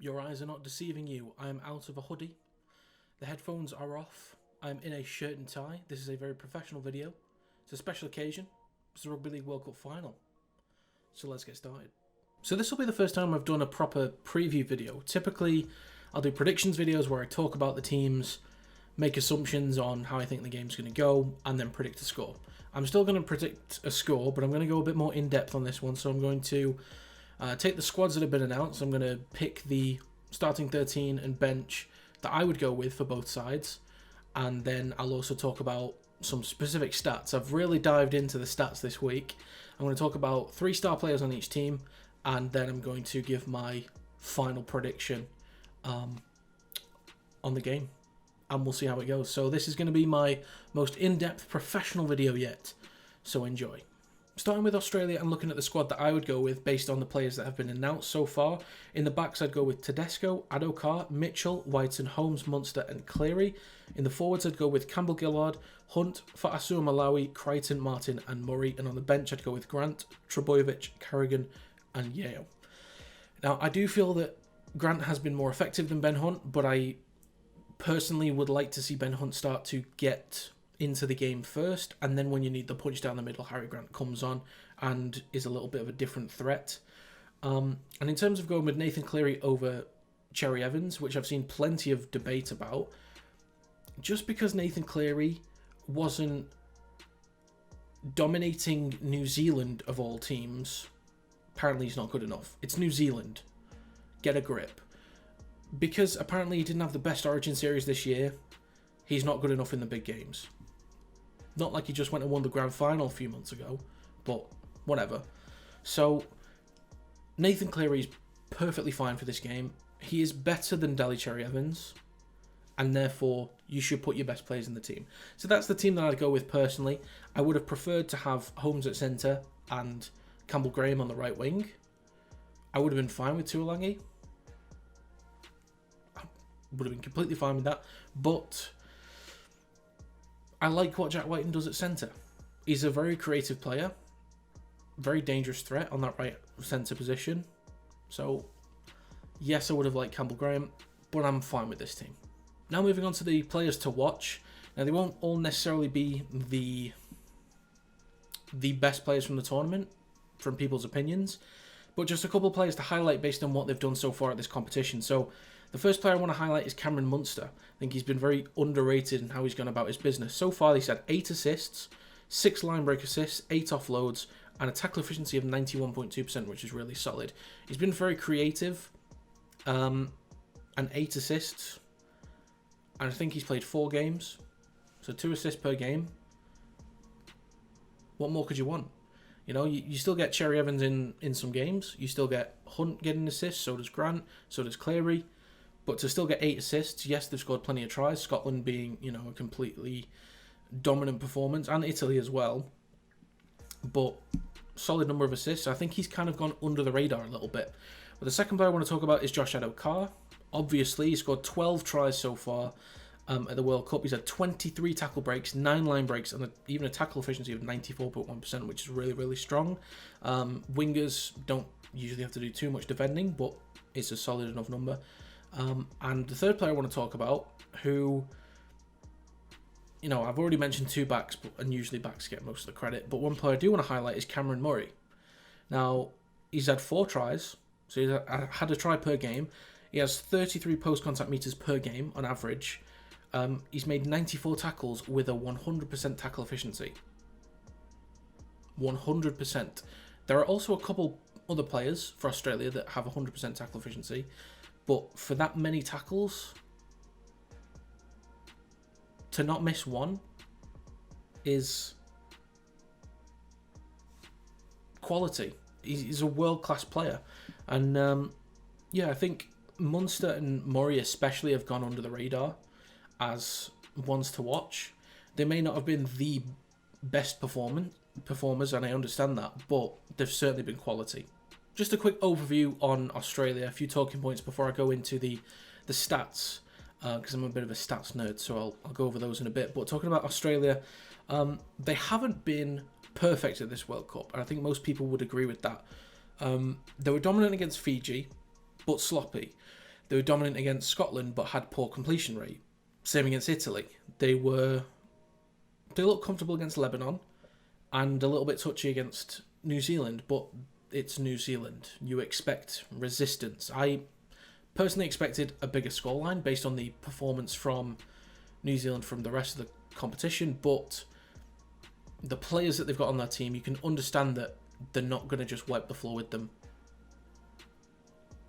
Your eyes are not deceiving you. I am out of a hoodie. The headphones are off. I am in a shirt and tie. This is a very professional video. It's a special occasion. It's the Rugby League World Cup final. So let's get started. So this will be the first time I've done a proper preview video. Typically, I'll do predictions videos where I talk about the teams, make assumptions on how I think the game's going to go, and then predict a score. I'm still going to predict a score, but I'm going to go a bit more in-depth on this one. So I'm going to take the squads that have been announced. I'm going to pick the starting 13 and bench that I would go with for both sides. And then I'll also talk about some specific stats. I've really dived into the stats this week. I'm going to talk about 3-star players on each team, and then I'm going to give my final prediction on the game. And we'll see how it goes. So this is going to be my most in-depth professional video yet. So enjoy. Starting with Australia and looking at the squad that I would go with based on the players that have been announced so far. In the backs, I'd go with Tedesco, Adokar, Mitchell, Whiten, Holmes, Munster and Cleary. In the forwards, I'd go with Campbell-Gillard, Hunt, Fa'asua Malawi, Crichton, Martin and Murray. And on the bench, I'd go with Grant, Trebojevic, Carrigan and Yeo. Now, I do feel that Grant has been more effective than Ben Hunt, but I personally would like to see Ben Hunt start to get into the game first, and then when you need the punch down the middle, Harry Grant comes on and is a little bit of a different threat. And in terms of going with Nathan Cleary over Cherry Evans, which I've seen plenty of debate about, just because Nathan Cleary wasn't dominating New Zealand of all teams, apparently he's not good enough. It's New Zealand. Get a grip. Because apparently he didn't have the best Origin series this year, he's not good enough in the big games. Not like he just went and won the grand final a few months ago, but whatever. So, Nathan Cleary is perfectly fine for this game. He is better than Daly Cherry Evans, and therefore you should put your best players in the team. So that's the team that I'd go with personally. I would have preferred to have Holmes at centre and Campbell Graham on the right wing. I would have been fine with Tuolangi. I would have been completely fine with that, but I like what Jack Whiten does at centre. He's a very creative player, very dangerous threat on that right centre position. So, yes, I would have liked Campbell Graham, but I'm fine with this team. Now moving on to the players to watch. Now they won't all necessarily be the best players from the tournament, from people's opinions, but just a couple of players to highlight based on what they've done so far at this competition. So, the first player I want to highlight is Cameron Munster. I think he's been very underrated in how he's gone about his business. So far, he's had 8 assists, 6 line break assists, 8 offloads, and a tackle efficiency of 91.2%, which is really solid. He's been very creative, and 8 assists, and I think he's played 4 games, so 2 assists per game. What more could you want? You know, you still get Cherry Evans in some games. You still get Hunt getting assists, so does Grant, so does Cleary. But to still get 8 assists, yes, they've scored plenty of tries. Scotland being, you know, a completely dominant performance, and Italy as well. But solid number of assists. I think he's kind of gone under the radar a little bit. But the second player I want to talk about is Josh Adokar. Obviously, he scored 12 tries so far at the World Cup. He's had 23 tackle breaks, 9 line breaks, and even a tackle efficiency of 94.1%, which is really, really strong. Wingers don't usually have to do too much defending, but it's a solid enough number. And the third player I want to talk about, who, you know, I've already mentioned 2 backs, and usually backs get most of the credit, but one player I do want to highlight is Cameron Murray. Now, he's had 4 tries, so he's had a try per game. He has 33 post-contact meters per game on average. He's made 94 tackles with a 100% tackle efficiency. 100%. There are also a couple other players for Australia that have 100% tackle efficiency. But for that many tackles, to not miss one is quality. He's a world-class player. And yeah, I think Munster and Murray especially have gone under the radar as ones to watch. They may not have been the best performers, and I understand that, but they've certainly been quality. Just a quick overview on Australia, a few talking points before I go into the stats, because I'm a bit of a stats nerd, so I'll go over those in a bit. But talking about Australia, they haven't been perfect at this World Cup, and I think most people would agree with that. They were dominant against Fiji, but sloppy. They were dominant against Scotland but had poor completion rate. Same against Italy. They looked comfortable against Lebanon and a little bit touchy against New Zealand, but it's New Zealand. You expect resistance. I personally expected a bigger scoreline based on the performance from New Zealand from the rest of the competition, but the players that they've got on their team, you can understand that they're not going to just wipe the floor with them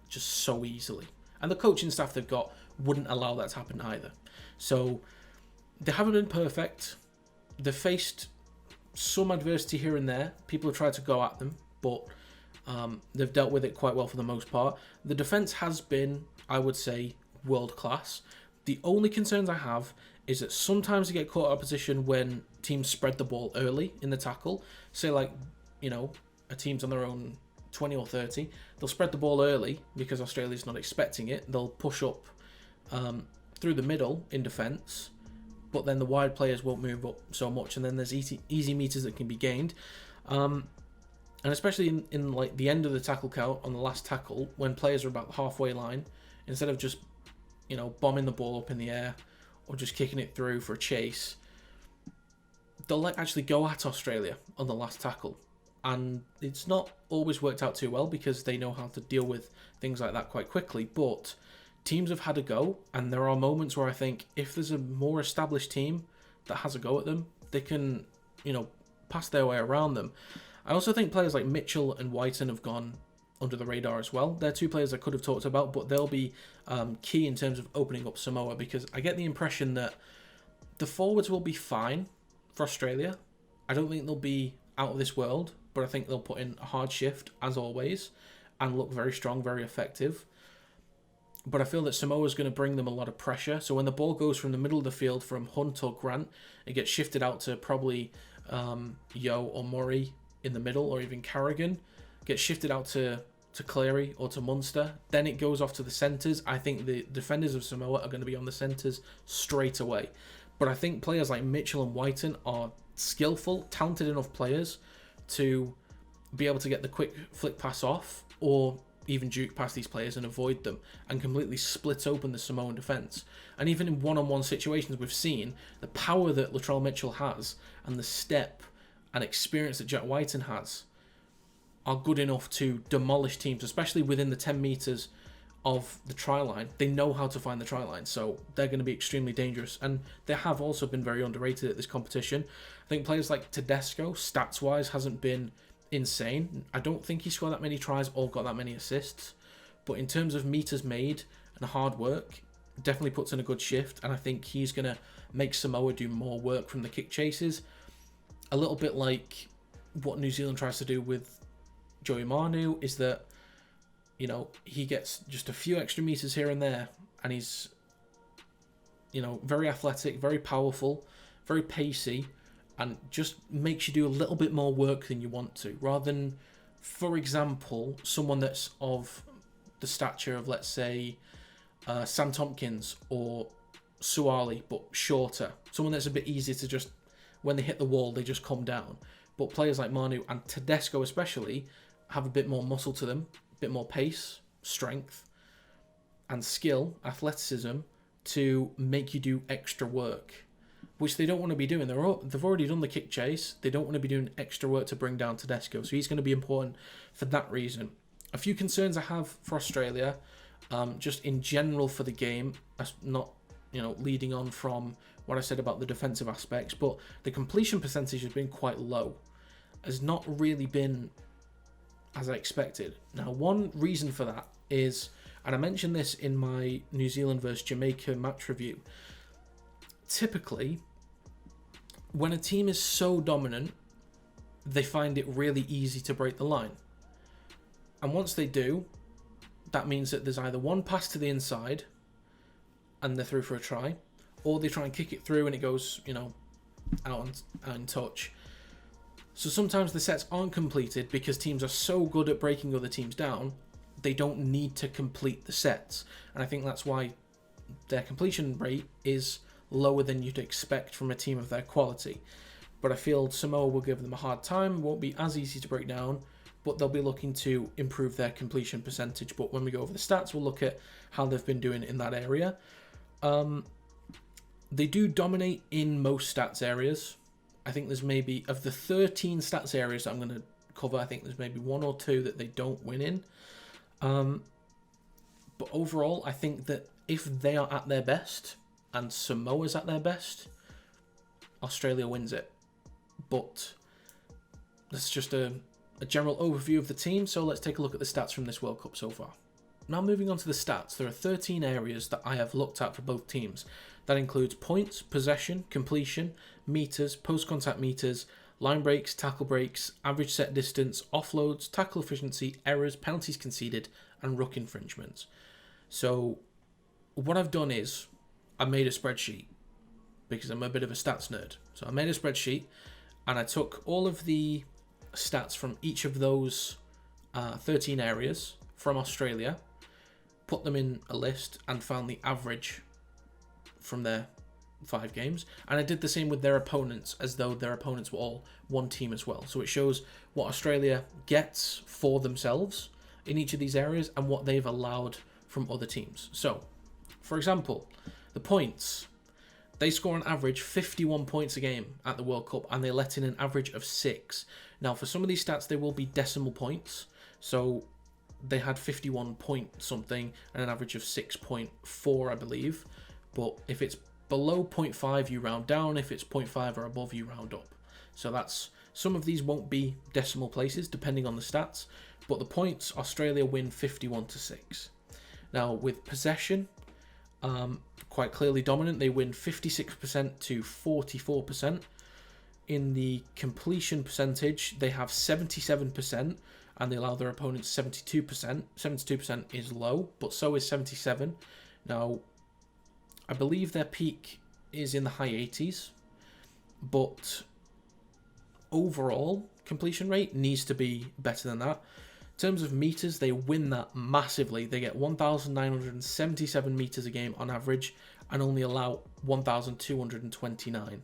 just so easily. And the coaching staff they've got wouldn't allow that to happen either. So they haven't been perfect. They've faced some adversity here and there. People have tried to go at them, but they've dealt with it quite well for the most part. The defence has been, I would say, world class. The only concerns I have is that sometimes they get caught out of position when teams spread the ball early in the tackle. Say like, a team's on their own 20 or 30. They'll spread the ball early because Australia's not expecting it. They'll push up through the middle in defence, but then the wide players won't move up so much, and then there's easy meters that can be gained. And especially in like the end of the tackle count on the last tackle, when players are about the halfway line, instead of just bombing the ball up in the air or just kicking it through for a chase, they'll actually go at Australia on the last tackle. And it's not always worked out too well because they know how to deal with things like that quite quickly. But teams have had a go, and there are moments where I think if there's a more established team that has a go at them, they can, pass their way around them. I also think players like Mitchell and Whiten have gone under the radar as well. They're two players I could have talked about, but they'll be key in terms of opening up Samoa, because I get the impression that the forwards will be fine for Australia. I don't think they'll be out of this world, but I think they'll put in a hard shift, as always, and look very strong, very effective. But I feel that Samoa is going to bring them a lot of pressure. So when the ball goes from the middle of the field from Hunt or Grant, it gets shifted out to probably Yo or Murray in the middle, or even Carrigan. Gets shifted out to Cleary or to Munster. Then it goes off to the centres. I think the defenders of Samoa are going to be on the centres straight away. But I think players like Mitchell and Whiten are skillful, talented enough players to be able to get the quick flick pass off, or even juke past these players and avoid them, and completely split open the Samoan defence. And even in one-on-one situations, we've seen the power that Latrell Mitchell has and the step and experience that Jack Whiten has are good enough to demolish teams, especially within the 10 metres of the try line. They know how to find the try line, so they're going to be extremely dangerous. And they have also been very underrated at this competition. I think players like Tedesco, stats-wise, hasn't been insane. I don't think he scored that many tries or got that many assists. But in terms of meters made and hard work, definitely puts in a good shift. And I think he's going to make Samoa do more work from the kick chases. A little bit like what New Zealand tries to do with Joey Manu, is that he gets just a few extra meters here and there, and he's very athletic, very powerful, very pacey, and just makes you do a little bit more work than you want to, rather than, for example, someone that's of the stature of, let's say, Sam Tompkins or Suali, but shorter. Someone that's a bit easier to just, when they hit the wall, they just come down. But players like Manu and Tedesco especially have a bit more muscle to them, a bit more pace, strength, and skill, athleticism, to make you do extra work, which they don't want to be doing. They've already done the kick chase. They don't want to be doing extra work to bring down Tedesco. So he's going to be important for that reason. A few concerns I have for Australia, just in general for the game, not leading on from what I said about the defensive aspects, but the completion percentage has been quite low. Has not really been as I expected. Now, one reason for that is, and I mentioned this in my New Zealand versus Jamaica match review, typically, when a team is so dominant, they find it really easy to break the line. And once they do, that means that there's either one pass to the inside and they're through for a try, or they try and kick it through and it goes, out in touch. So sometimes the sets aren't completed because teams are so good at breaking other teams down, they don't need to complete the sets. And I think that's why their completion rate is lower than you'd expect from a team of their quality. But I feel Samoa will give them a hard time, won't be as easy to break down, but they'll be looking to improve their completion percentage. But when we go over the stats, we'll look at how they've been doing in that area. They do dominate in most stats areas. I think there's maybe, of the 13 stats areas that I'm going to cover, I think there's maybe 1 or 2 that they don't win in. But overall, I think that if they are at their best and Samoa's at their best, Australia wins it. But that's just a general overview of the team, so let's take a look at the stats from this World Cup so far. Now moving on to the stats, there are 13 areas that I have looked at for both teams. That includes points, possession, completion, meters, post-contact meters, line breaks, tackle breaks, average set distance, offloads, tackle efficiency, errors, penalties conceded, and ruck infringements. So what I've done is I made a spreadsheet because I'm a bit of a stats nerd. So I made a spreadsheet and I took all of the stats from each of those 13 areas from Australia, put them in a list and found the average from their 5 games. And I did the same with their opponents, as though their opponents were all one team as well. So it shows what Australia gets for themselves in each of these areas and what they've allowed from other teams. So, for example, the points. They score on average 51 points a game at the World Cup, and they let in an average of 6. Now, for some of these stats, they will be decimal points. So they had 51 point something and an average of 6.4, I believe. But if it's below 0.5, you round down. If it's 0.5 or above, you round up. So that's, some of these won't be decimal places depending on the stats. But the points, Australia win 51-6. Now, with possession, quite clearly dominant. They win 56% to 44%. In the completion percentage, they have 77%, and they allow their opponents 72%. 72% is low, but so is 77%. Now, I believe their peak is in the high 80s, but overall completion rate needs to be better than that. In terms of meters, they win that massively. They get 1,977 meters a game on average and only allow 1,229.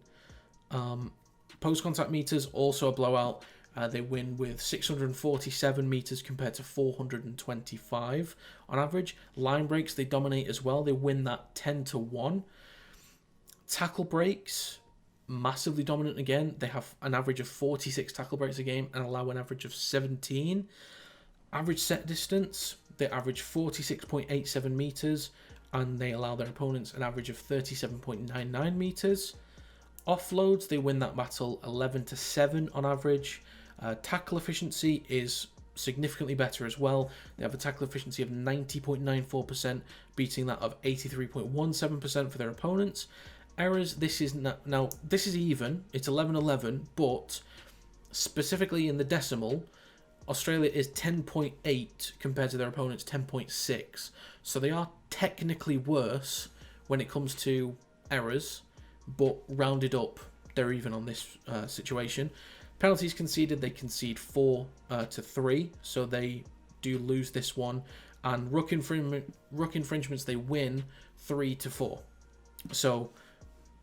Post-contact meters, also a blowout. They win with 647 meters compared to 425 on average. Line breaks, they dominate as well. They win that 10-1. Tackle breaks, massively dominant again. They have an average of 46 tackle breaks a game and allow an average of 17. Average set distance, they average 46.87 meters and they allow their opponents an average of 37.99 meters. Offloads, they win that battle 11-7 on average. Tackle efficiency is significantly better as well. They have a tackle efficiency of 90.94%, beating that of 83.17% for their opponents. Errors, this is now this is even. It's 11-11, but specifically in the decimal, Australia is 10.8 compared to their opponents 10.6. So they are technically worse when it comes to errors, but rounded up, they're even on this situation. Penalties conceded, they concede 4-3, so they do lose this one. And ruck infringements, they win 3-4. So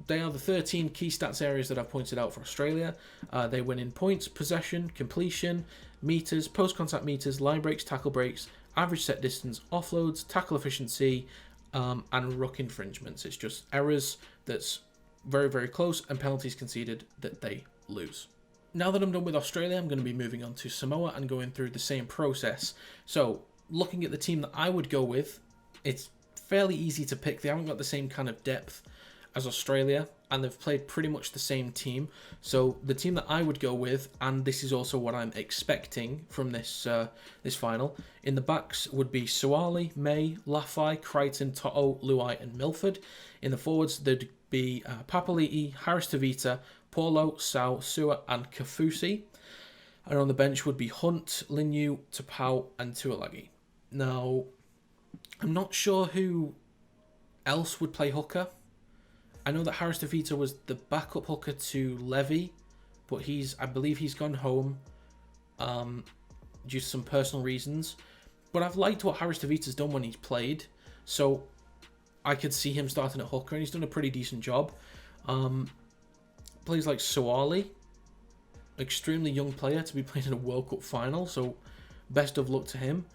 they are the 13 key stats areas that I've pointed out for Australia. They win in points, possession, completion, meters, post-contact meters, line breaks, tackle breaks, average set distance, offloads, tackle efficiency, and ruck infringements. It's just errors that's very, very close, and penalties conceded that they lose. Now that I'm done with Australia, I'm going to be moving on to Samoa and going through the same process. So, looking at the team that I would go with, it's fairly easy to pick. They haven't got the same kind of depth as Australia, and they've played pretty much the same team. So the team that I would go with, and this is also what I'm expecting from this this final, in the backs would be Suwali, May, Lafai, Crichton, To'o, Luai, and Milford. In the forwards, there'd be Papali'i, Harris Tavita, Paulo, Sau, Sua, and Kafusi. And on the bench would be Hunt, Linyu, Tapau, and Tuolagi. Now, I'm not sure who else would play hooker. I know that Harris Tavita was the backup hooker to Levy, but I believe he's gone home due to some personal reasons. But I've liked what Harris Tavita's done when he's played, so I could see him starting at hooker, and he's done a pretty decent job. Players like Suwali, extremely young player to be playing in a World Cup final, so best of luck to him.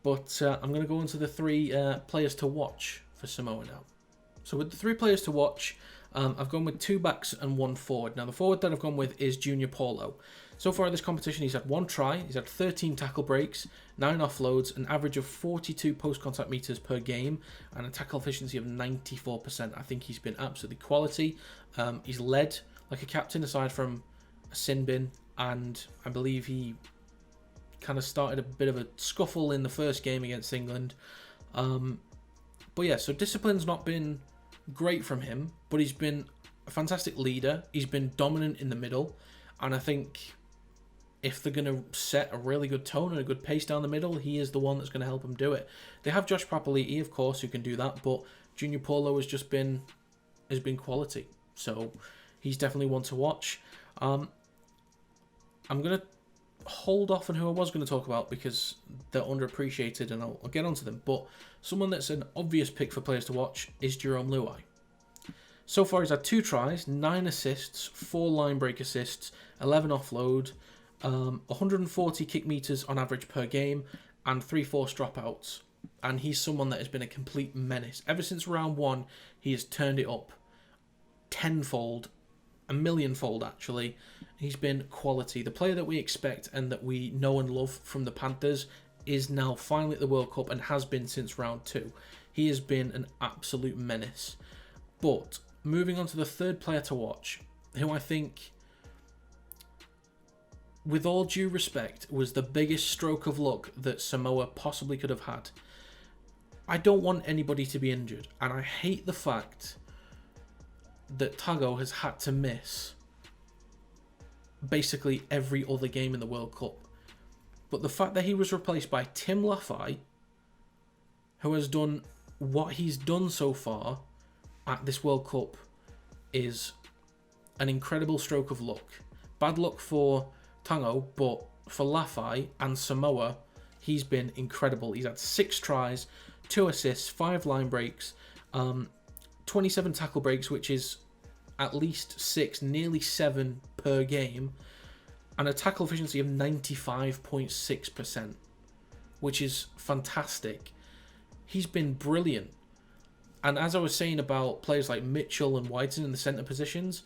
But I'm going to go into the 3 players to watch for Samoa now. So with the 3 players to watch, I've gone with 2 backs and 1 forward. Now the forward that I've gone with is Junior Paulo. So far in this competition, he's had 1 try, he's had 13 tackle breaks, 9 offloads, an average of 42 post-contact meters per game, and a tackle efficiency of 94%. I think he's been absolutely quality. He's led like a captain aside from a sin bin, and I believe he kind of started a bit of a scuffle in the first game against England. But yeah, so discipline's not been great from him, but he's been a fantastic leader. He's been dominant in the middle, and I think if they're going to set a really good tone and a good pace down the middle, he is the one that's going to help them do it. They have Josh Papali'i, of course, who can do that, but Junior Paulo has been quality. So he's definitely one to watch. I'm going to hold off on who I was going to talk about because they're underappreciated, and I'll get onto them. But someone that's an obvious pick for players to watch is Jerome Luai. So far, he's had 2 tries, 9 assists, 4 line break assists, 11 offload, 140 kick meters on average per game, and 3 forced dropouts. And he's someone that has been a complete menace. Ever since round 1, he has turned it up tenfold, a millionfold actually. He's been quality. The player that we expect and that we know and love from the Panthers is now finally at the World Cup and has been since round 2. He has been an absolute menace. But moving on to the 3rd player to watch, who I think, with all due respect, was the biggest stroke of luck that Samoa possibly could have had. I don't want anybody to be injured, and I hate the fact that Tago has had to miss basically every other game in the World Cup. But the fact that he was replaced by Tim Lafai, who has done what he's done so far at this World Cup, is an incredible stroke of luck. Bad luck for Tango, but for Lafai and Samoa, he's been incredible. He's had 6 tries, 2 assists, 5 line breaks, 27 tackle breaks, which is at least 6, nearly 7 per game, and a tackle efficiency of 95.6%, which is fantastic. He's been brilliant. And as I was saying about players like Mitchell and Whiten in the centre positions,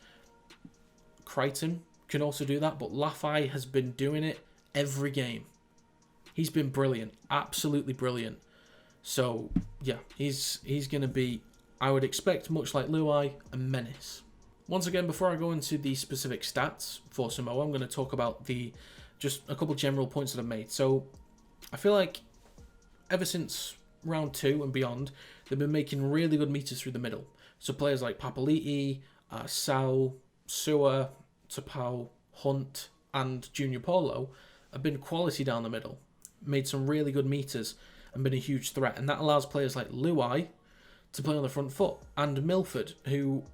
Crichton can also do that, but Lafai has been doing it every game. He's been brilliant, absolutely brilliant. So yeah, he's going to be, I would expect, much like Luai, a menace. Once again, before I go into the specific stats for Samoa, I'm going to talk about just a couple general points that I've made. So I feel like ever since round 2 and beyond, they've been making really good meters through the middle. So players like Papali'i, Sau, Sua, Tapau, Hunt, and Junior Paulo have been quality down the middle, made some really good meters, and been a huge threat. And that allows players like Luai to play on the front foot, and Milford, who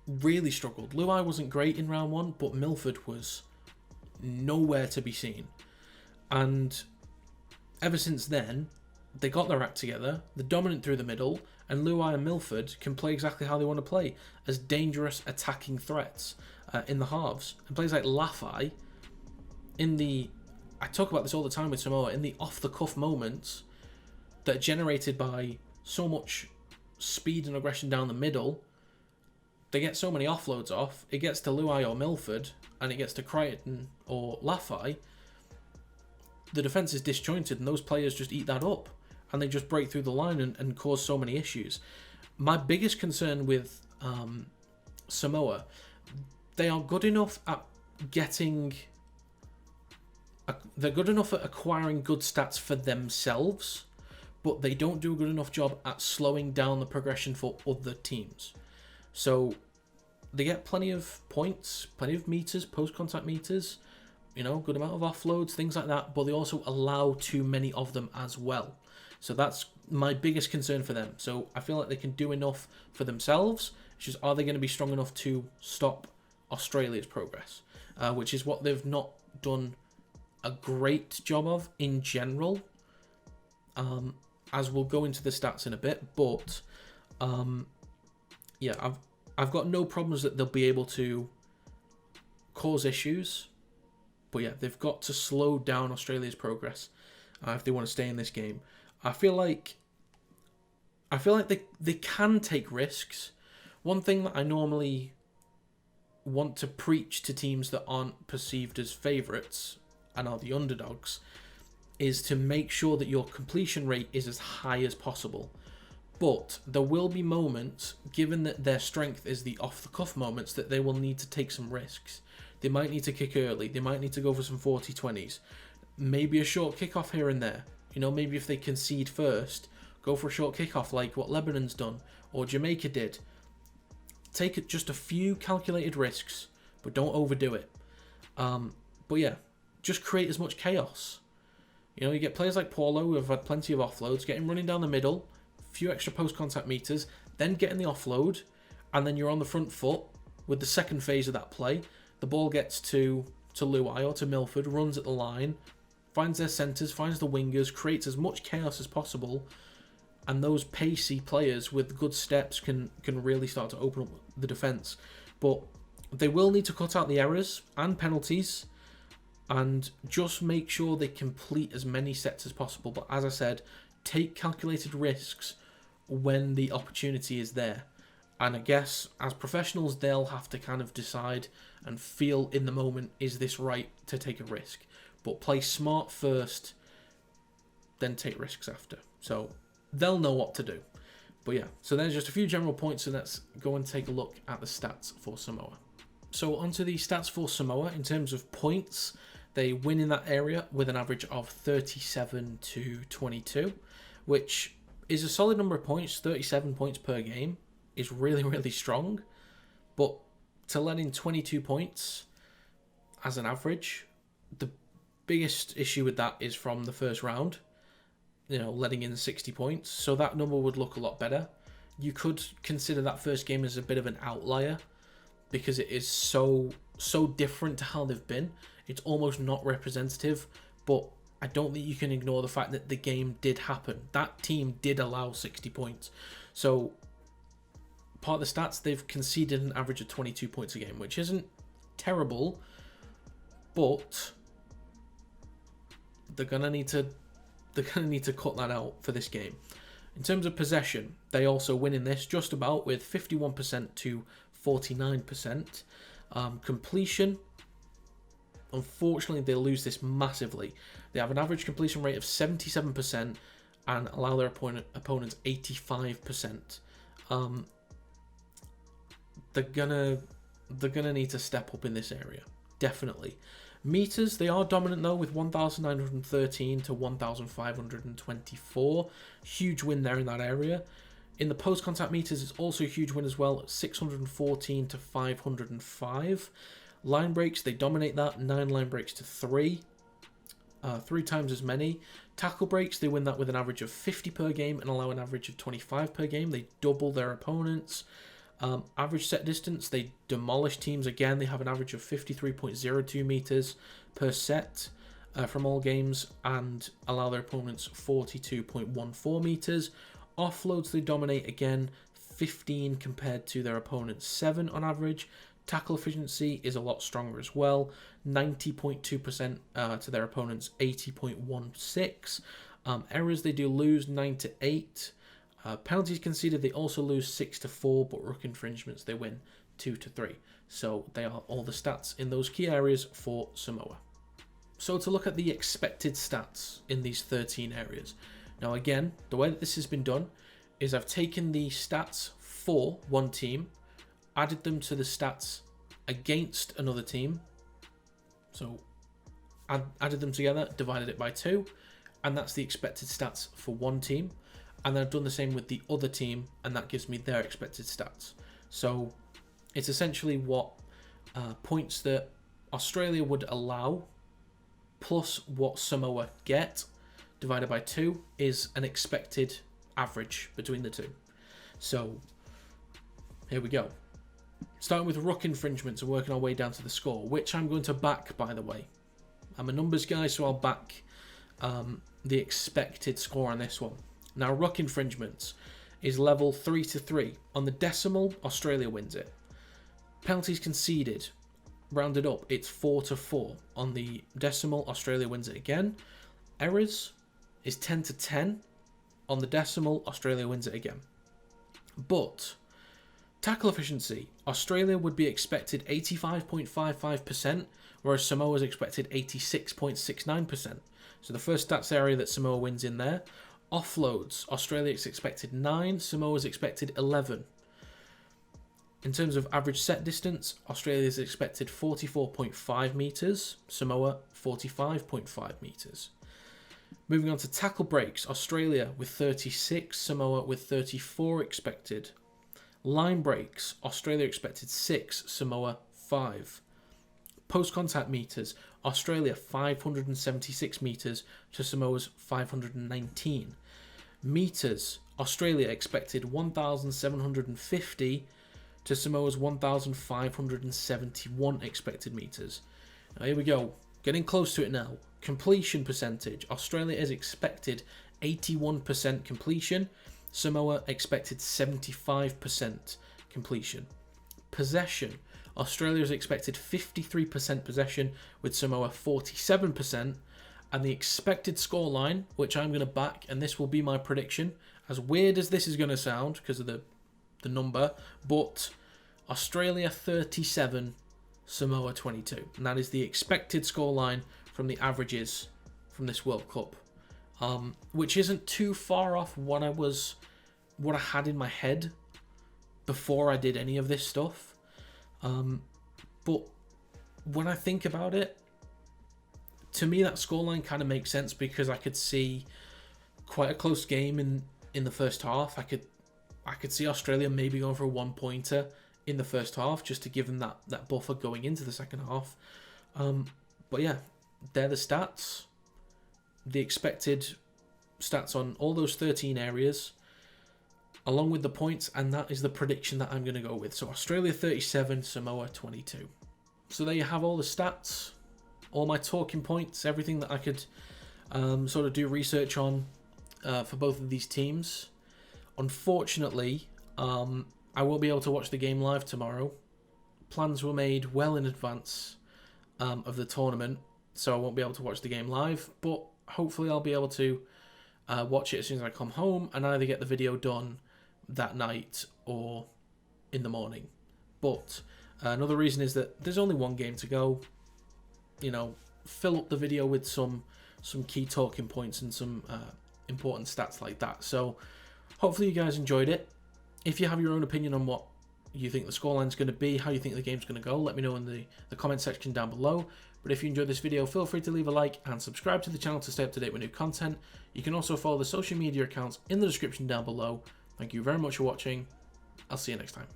really struggled. Luai wasn't great in round 1, but Milford was nowhere to be seen. And ever since then, they got their act together, they're dominant through the middle, and Luai and Milford can play exactly how they want to play, as dangerous attacking threats in the halves. And players like Lafai, I talk about this all the time with Samoa, in the off-the-cuff moments that are generated by so much speed and aggression down the middle, they get so many offloads off, it gets to Luai or Milford, and it gets to Crichton or Lafai, the defence is disjointed, and those players just eat that up, and they just break through the line and cause so many issues. My biggest concern with Samoa, they are good enough at they're good enough at acquiring good stats for themselves, but they don't do a good enough job at slowing down the progression for other teams. So they get plenty of points, plenty of meters, post-contact meters, good amount of offloads, things like that, but they also allow too many of them as well. So that's my biggest concern for them. So I feel like they can do enough for themselves. It's just, are they going to be strong enough to stop Australia's progress? Which is what they've not done a great job of in general, as we'll go into the stats in a bit. But yeah, I've got no problems that they'll be able to cause issues. But yeah, they've got to slow down Australia's progress if they want to stay in this game. I feel like they can take risks. One thing that I normally want to preach to teams that aren't perceived as favourites and are the underdogs is to make sure that your completion rate is as high as possible. But there will be moments, given that their strength is the off-the-cuff moments, that they will need to take some risks. They might need to kick early. They might need to go for some 40-20s. Maybe a short kickoff here and there. You know, maybe if they concede first, go for a short kickoff like what Lebanon's done or Jamaica did. Take just a few calculated risks, but don't overdo it. But yeah, just create as much chaos. You know, you get players like Paulo who have had plenty of offloads, get him running down the middle, a few extra post-contact meters, then getting the offload, and then you're on the front foot with the second phase of that play. The ball gets to Luai or to Milford, runs at the line, finds their centres, finds the wingers, creates as much chaos as possible, and those pacey players with good steps can really start to open up the defence. But they will need to cut out the errors and penalties and just make sure they complete as many sets as possible. But as I said, take calculated risks when the opportunity is there. And I guess as professionals, they'll have to kind of decide and feel in the moment, is this right to take a risk? But play smart first, then take risks after. So they'll know what to do. But yeah, so there's just a few general points, so let's go and take a look at the stats for Samoa. So onto the stats for Samoa. In terms of points, they win in that area with an average of 37-22, which is a solid number of points. 37 points per game is really, really strong. But to let in 22 points as an average, the biggest issue with that is from the first round. You know, letting in 60 points. So that number would look a lot better. You could consider that first game as a bit of an outlier because it is so different to how they've been. It's almost not representative, but I don't think you can ignore the fact that the game did happen. That team did allow 60 points. So part of the stats, they've conceded an average of 22 points a game, which isn't terrible, but they're gonna need to cut that out for this game. In terms of possession, they also win in this just about with 51% to 49%. Completion, unfortunately, they lose this massively. They have an average completion rate of 77% and allow their opponents 85%. They're gonna need to step up in this area, definitely. Meters, they are dominant though with 1,913 to 1,524. Huge win there in that area. In the post-contact meters, it's also a huge win as well, 614 to 505. Line breaks, they dominate that, 9 line breaks to 3. 3 times as many. Tackle breaks, they win that with an average of 50 per game and allow an average of 25 per game. They double their opponents. Average set distance, they demolish teams again. They have an average of 53.02 meters per set from all games and allow their opponents 42.14 meters. Offloads, they dominate again, 15 compared to their opponents' 7 on average. Tackle efficiency is a lot stronger as well, 90.2% to their opponents' 80.16. Errors, they do lose 9 to 8. Penalties conceded, they also lose 6 to 4, but ruck infringements, they win 2 to 3. So they are all the stats in those key areas for Samoa. So to look at the expected stats in these 13 areas. Now again, the way that this has been done is I've taken the stats for one team, added them to the stats against another team. So added them together, divided it by 2, and that's the expected stats for one team. And then I've done the same with the other team, and that gives me their expected stats. So it's essentially what points that Australia would allow plus what Samoa get divided by 2 is an expected average between the two. So here we go. Starting with ruck infringements and working our way down to the score, which I'm going to back, by the way. I'm a numbers guy, so I'll back the expected score on this one. Now, ruck infringements is level 3 to 3. On the decimal, Australia wins it. Penalties conceded, rounded up, it's 4-4. On the decimal, Australia wins it again. Errors is 10-10. On the decimal, Australia wins it again. But tackle efficiency, Australia would be expected 85.55%, whereas Samoa is expected 86.69%. So the first stats area that Samoa wins in there. Offloads, Australia is expected 9, Samoa is expected 11. In terms of average set distance, Australia is expected 44.5 metres, Samoa 45.5 metres. Moving on to tackle breaks, Australia with 36, Samoa with 34 expected. Line breaks, Australia expected 6, Samoa 5. Post-contact metres, Australia 576 metres to Samoa's 519. Metres, Australia expected 1,750 to Samoa's 1,571 expected metres. Now here we go, getting close to it now. Completion percentage, Australia is expected 81% completion, Samoa expected 75% completion. Possession, Australia is expected 53% possession with Samoa 47%, and the expected scoreline, which I'm going to back, and this will be my prediction, as weird as this is going to sound because of the number, but Australia 37, Samoa 22, and that is the expected scoreline from the averages from this World Cup, which isn't too far off what I had in my head before I did any of this stuff. But when I think about it, to me that scoreline kind of makes sense because I could see quite a close game in the first half. I could see Australia maybe going for a 1-pointer in the first half just to give them that buffer going into the second half. But yeah, they're the stats. The expected stats on all those 13 areas, along with the points, and that is the prediction that I'm going to go with. So Australia 37, Samoa 22. So there you have all the stats, all my talking points, everything that I could sort of do research on for both of these teams. Unfortunately, I won't be able to watch the game live tomorrow. Plans were made well in advance of the tournament, so I won't be able to watch the game live, but hopefully I'll be able to watch it as soon as I come home and either get the video done that night or in the morning. But another reason is that there's only one game to go. You know, fill up the video with some key talking points and some important stats like that. So hopefully you guys enjoyed it. If you have your own opinion on what you think the scoreline's going to be, how you think the game's going to go, let me know in the comment section down below. But if you enjoyed this video, feel free to leave a like and subscribe to the channel to stay up to date with new content. You can also follow the social media accounts in the description down below. Thank you very much for watching. I'll see you next time.